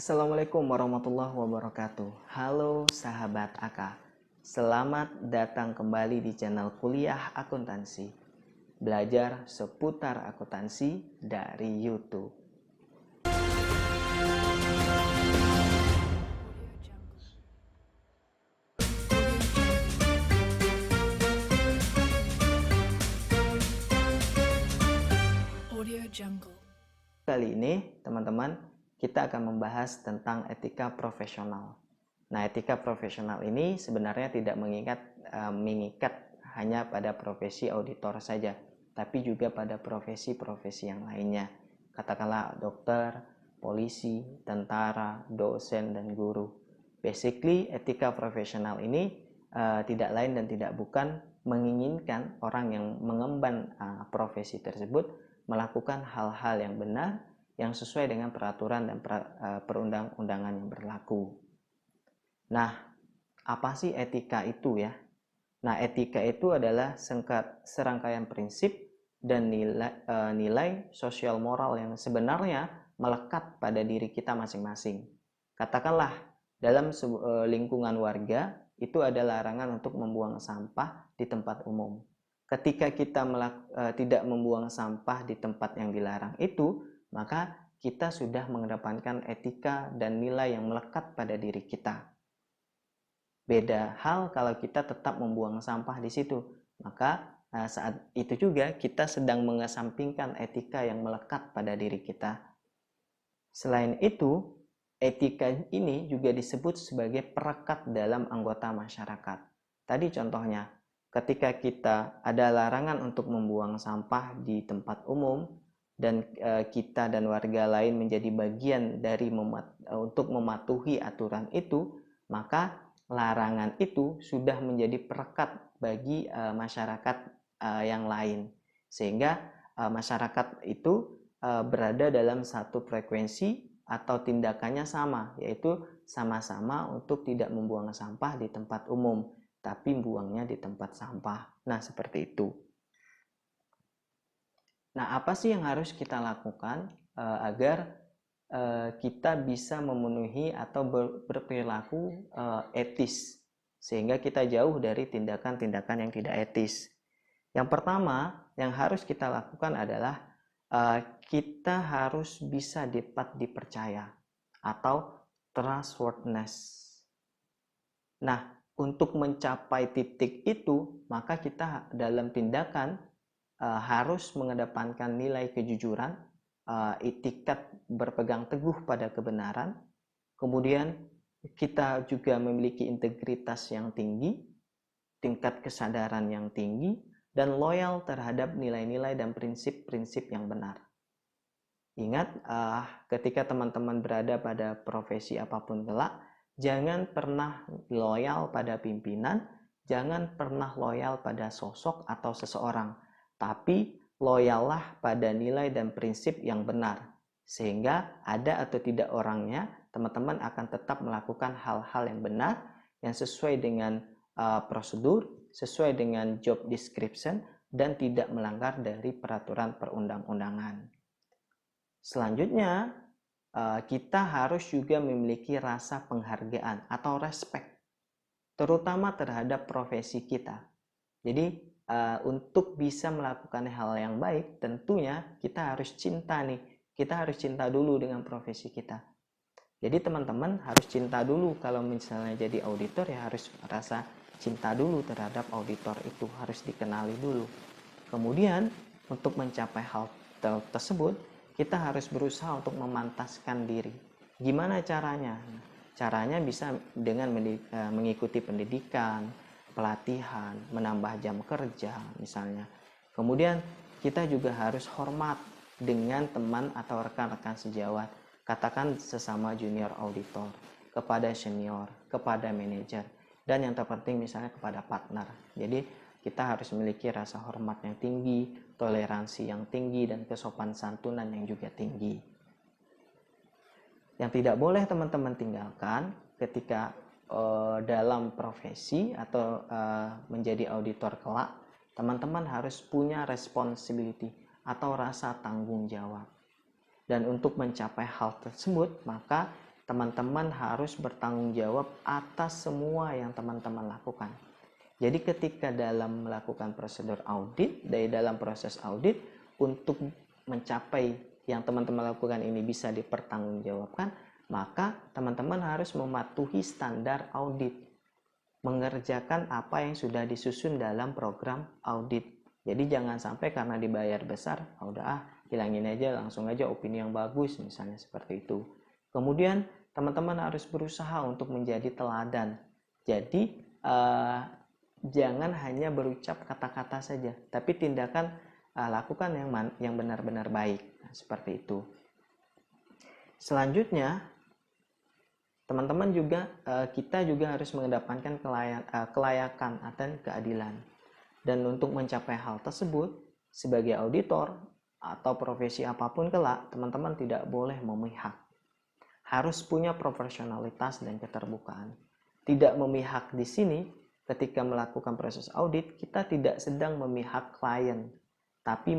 Assalamualaikum warahmatullahi wabarakatuh. Halo sahabat AK, selamat datang kembali di channel Kuliah Akuntansi. Belajar seputar akuntansi dari YouTube. Kali ini teman-teman, kita akan membahas tentang etika profesional. Nah, etika profesional ini sebenarnya tidak mengikat hanya pada profesi auditor saja, tapi juga pada profesi-profesi yang lainnya. Katakanlah dokter, polisi, tentara, dosen, dan guru. Basically, etika profesional ini tidak lain dan tidak bukan menginginkan orang yang mengemban profesi tersebut melakukan hal-hal yang benar yang sesuai dengan peraturan dan perundang-undangan yang berlaku. Nah, apa sih etika itu ya? Nah, etika itu adalah serangkaian prinsip dan nilai sosial moral yang sebenarnya melekat pada diri kita masing-masing. Katakanlah dalam lingkungan warga itu ada larangan untuk membuang sampah di tempat umum. Ketika kita tidak membuang sampah di tempat yang dilarang itu, maka kita sudah mengedepankan etika dan nilai yang melekat pada diri kita. Beda hal kalau kita tetap membuang sampah di situ, maka saat itu juga kita sedang mengesampingkan etika yang melekat pada diri kita. Selain itu, etika ini juga disebut sebagai perekat dalam anggota masyarakat. Tadi contohnya, ketika kita ada larangan untuk membuang sampah di tempat umum dan kita dan warga lain menjadi bagian dari untuk mematuhi aturan itu, maka larangan itu sudah menjadi perekat bagi masyarakat yang lain, sehingga masyarakat itu berada dalam satu frekuensi atau tindakannya sama, yaitu sama-sama untuk tidak membuang sampah di tempat umum, tapi buangnya di tempat sampah. Nah, seperti itu. Nah, apa sih yang harus kita lakukan agar kita bisa memenuhi atau berperilaku etis, sehingga kita jauh dari tindakan-tindakan yang tidak etis? Yang pertama yang harus kita lakukan adalah kita harus bisa dapat dipercaya atau trustworthiness. Nah, untuk mencapai titik itu, maka kita dalam tindakan harus mengedepankan nilai kejujuran, itikat berpegang teguh pada kebenaran, kemudian kita juga memiliki integritas yang tinggi, tingkat kesadaran yang tinggi, dan loyal terhadap nilai-nilai dan prinsip-prinsip yang benar. Ingat, ketika teman-teman berada pada profesi apapun kelak, jangan pernah loyal pada pimpinan, jangan pernah loyal pada sosok atau seseorang, tapi loyallah pada nilai dan prinsip yang benar, sehingga ada atau tidak orangnya, teman-teman akan tetap melakukan hal-hal yang benar, yang sesuai dengan prosedur, sesuai dengan job description, dan tidak melanggar dari peraturan perundang-undangan. Selanjutnya, kita harus juga memiliki rasa penghargaan atau respect, terutama terhadap profesi kita. Jadi, untuk bisa melakukan hal yang baik, tentunya kita harus cinta nih. Kita harus cinta dulu dengan profesi kita. Jadi teman-teman harus cinta dulu. Kalau misalnya jadi auditor, ya harus rasa cinta dulu terhadap auditor itu, harus dikenali dulu. Kemudian untuk mencapai hal tersebut, kita harus berusaha untuk memantaskan diri. Gimana caranya? Caranya bisa dengan mengikuti pendidikan, pelatihan, menambah jam kerja misalnya. Kemudian kita juga harus hormat dengan teman atau rekan-rekan sejawat. Katakan sesama junior auditor, kepada senior, kepada manajer, dan yang terpenting misalnya kepada partner. Jadi kita harus memiliki rasa hormat yang tinggi, toleransi yang tinggi, dan kesopan santunan yang juga tinggi. Yang tidak boleh teman-teman tinggalkan ketika dalam profesi atau menjadi auditor kelak, teman-teman harus punya responsibility atau rasa tanggung jawab. Dan untuk mencapai hal tersebut, maka teman-teman harus bertanggung jawab atas semua yang teman-teman lakukan. Jadi ketika dalam melakukan prosedur audit, dari dalam proses audit, untuk mencapai yang teman-teman lakukan ini bisa dipertanggungjawabkan, maka teman-teman harus mematuhi standar audit, mengerjakan apa yang sudah disusun dalam program audit. Jadi jangan sampai karena dibayar besar, hilangin aja, langsung aja opini yang bagus, misalnya seperti itu. Kemudian teman-teman harus berusaha untuk menjadi teladan. Jadi jangan hanya berucap kata-kata saja, tapi tindakan lakukan yang benar-benar baik. Nah, seperti itu. Selanjutnya, teman-teman juga kita juga harus mengedepankan kelayakan dan keadilan. Dan untuk mencapai hal tersebut, sebagai auditor atau profesi apapun kelak, teman-teman tidak boleh memihak. Harus punya profesionalitas dan keterbukaan. Tidak memihak di sini, ketika melakukan proses audit, kita tidak sedang memihak klien, tapi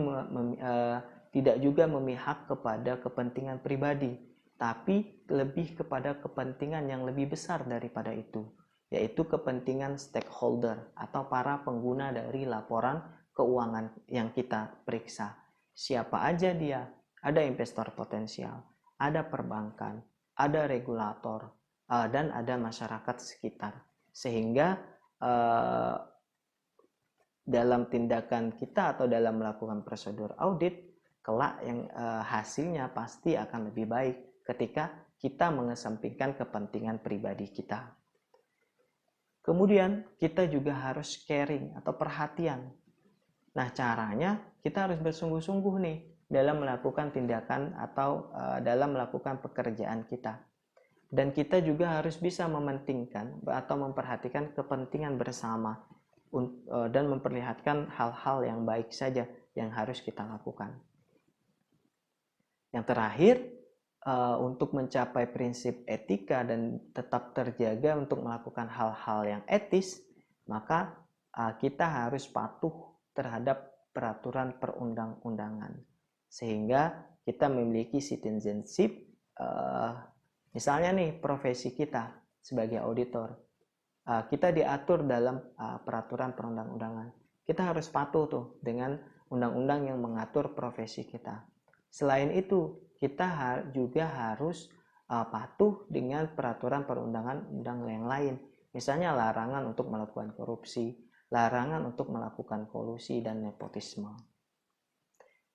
tidak juga memihak kepada kepentingan pribadi, tapi lebih kepada kepentingan yang lebih besar daripada itu, yaitu kepentingan stakeholder atau para pengguna dari laporan keuangan yang kita periksa. Siapa aja dia? Ada investor potensial, ada perbankan, ada regulator, dan ada masyarakat sekitar. Sehingga dalam tindakan kita atau dalam melakukan prosedur audit, kelak yang hasilnya pasti akan lebih baik ketika kita mengesampingkan kepentingan pribadi kita. Kemudian kita juga harus caring atau perhatian. Nah, caranya kita harus bersungguh-sungguh nih dalam melakukan tindakan atau dalam melakukan pekerjaan kita. Dan kita juga harus bisa mementingkan atau memperhatikan kepentingan bersama dan memperlihatkan hal-hal yang baik saja yang harus kita lakukan. Yang terakhir, untuk mencapai prinsip etika dan tetap terjaga untuk melakukan hal-hal yang etis, maka kita harus patuh terhadap peraturan perundang-undangan, sehingga kita memiliki citizenship. Misalnya nih, profesi kita sebagai auditor, kita diatur dalam peraturan perundang-undangan. Kita harus patuh tuh dengan undang-undang yang mengatur profesi kita. Selain itu, kita juga harus patuh dengan peraturan perundang-undangan yang lain. Misalnya larangan untuk melakukan korupsi, larangan untuk melakukan kolusi dan nepotisme.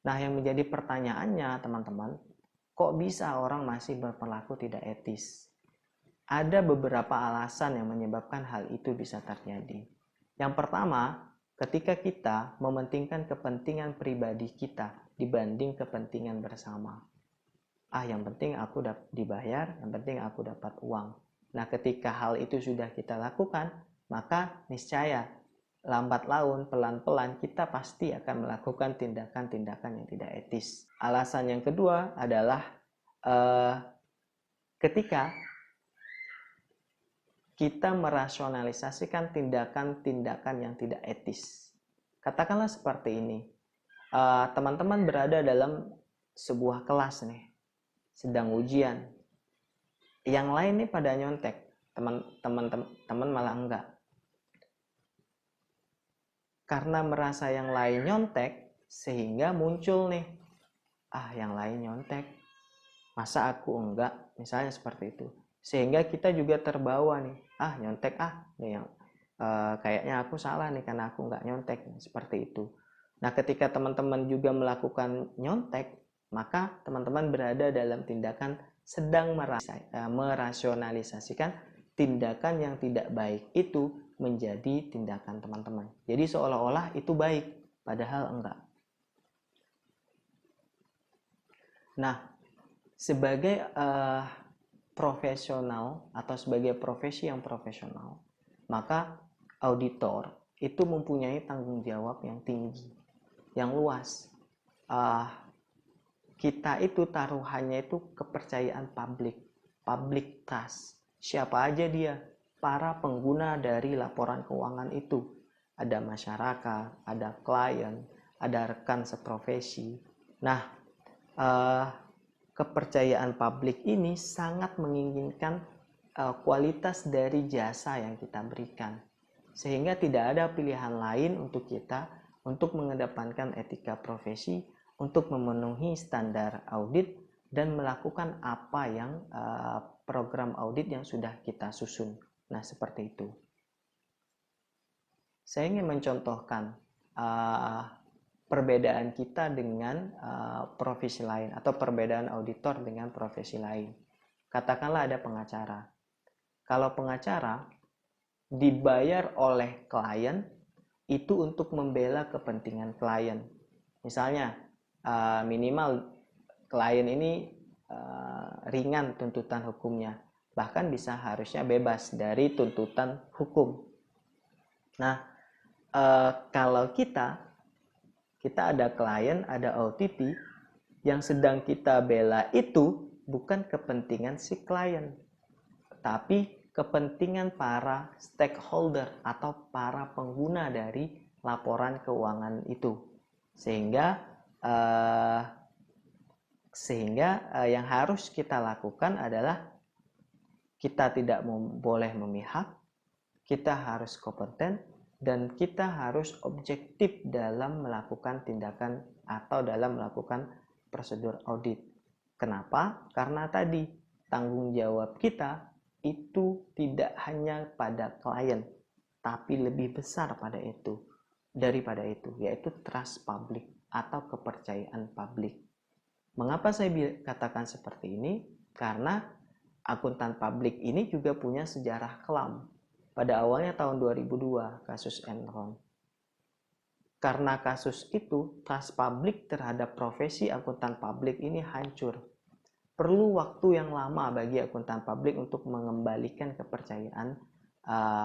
Nah, yang menjadi pertanyaannya teman-teman, kok bisa orang masih berperilaku tidak etis? Ada beberapa alasan yang menyebabkan hal itu bisa terjadi. Yang pertama, ketika kita mementingkan kepentingan pribadi kita dibanding kepentingan bersama. Yang penting aku dibayar, yang penting aku dapat uang. Nah, ketika hal itu sudah kita lakukan, maka niscaya lambat laun, pelan-pelan kita pasti akan melakukan tindakan-tindakan yang tidak etis. Alasan yang kedua adalah ketika kita merasionalisasikan tindakan-tindakan yang tidak etis. Katakanlah seperti ini, teman-teman berada dalam sebuah kelas nih, sedang ujian. Yang lain nih pada nyontek, teman-teman malah enggak. Karena merasa yang lain nyontek, sehingga muncul nih, yang lain nyontek, masa aku enggak, misalnya seperti itu. Sehingga kita juga terbawa nih, nyontek yang kayaknya aku salah nih karena aku enggak nyontek, seperti itu. Nah, ketika teman-teman juga melakukan nyontek, maka teman-teman berada dalam tindakan sedang merasionalisasikan tindakan yang tidak baik itu menjadi tindakan teman-teman. Jadi seolah-olah itu baik, padahal enggak. Nah, sebagai profesional atau sebagai profesi yang profesional, maka auditor itu mempunyai tanggung jawab yang tinggi, yang luas. Kita itu taruhannya itu kepercayaan public trust. Siapa aja dia? Para pengguna dari laporan keuangan itu. Ada masyarakat, ada klien, ada rekan seprofesi. Nah, kepercayaan publik ini sangat menginginkan kualitas dari jasa yang kita berikan. Sehingga tidak ada pilihan lain untuk kita untuk mengedepankan etika profesi, untuk memenuhi standar audit dan melakukan apa yang program audit yang sudah kita susun. Nah, seperti itu. Saya ingin mencontohkan perbedaan kita dengan profesi lain atau perbedaan auditor dengan profesi lain. Katakanlah ada pengacara. Kalau pengacara dibayar oleh klien itu untuk membela kepentingan klien. Misalnya minimal klien ini ringan tuntutan hukumnya, bahkan bisa harusnya bebas dari tuntutan hukum. Nah, kalau kita ada klien, ada OTT yang sedang kita bela itu bukan kepentingan si klien, tapi kepentingan para stakeholder atau para pengguna dari laporan keuangan itu. Sehingga yang harus kita lakukan adalah kita tidak boleh memihak, kita harus kompeten, dan kita harus objektif dalam melakukan tindakan atau dalam melakukan prosedur audit. Kenapa? Karena tadi tanggung jawab kita itu tidak hanya pada klien, tapi lebih besar daripada itu, yaitu trust publik atau kepercayaan publik. Mengapa saya katakan seperti ini? Karena akuntan publik ini juga punya sejarah kelam. Pada awalnya tahun 2002, kasus Enron. Karena kasus itu, trust publik terhadap profesi akuntan publik ini hancur. Perlu waktu yang lama bagi akuntan publik untuk mengembalikan kepercayaan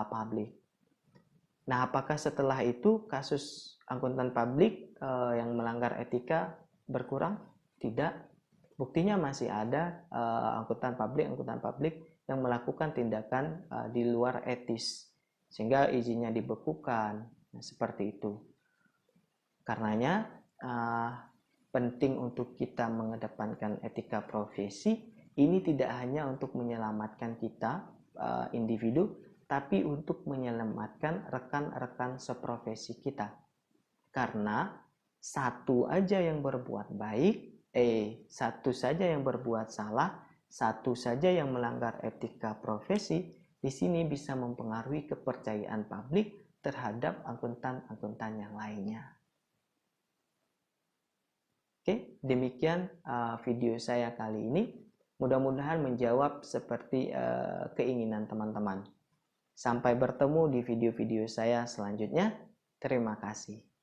publik. Nah, apakah setelah itu kasus akuntan publik yang melanggar etika berkurang? Tidak. Buktinya masih ada akuntan publik yang melakukan tindakan di luar etis, sehingga izinnya dibekukan. Nah, seperti itu. Karenanya penting untuk kita mengedepankan etika profesi ini tidak hanya untuk menyelamatkan kita individu, tapi untuk menyelamatkan rekan-rekan seprofesi kita. Karena satu saja yang berbuat salah, satu saja yang melanggar etika profesi, di sini bisa mempengaruhi kepercayaan publik terhadap akuntan-akuntan yang lainnya. Oke, demikian video saya kali ini. Mudah-mudahan menjawab seperti keinginan teman-teman. Sampai bertemu di video-video saya selanjutnya. Terima kasih.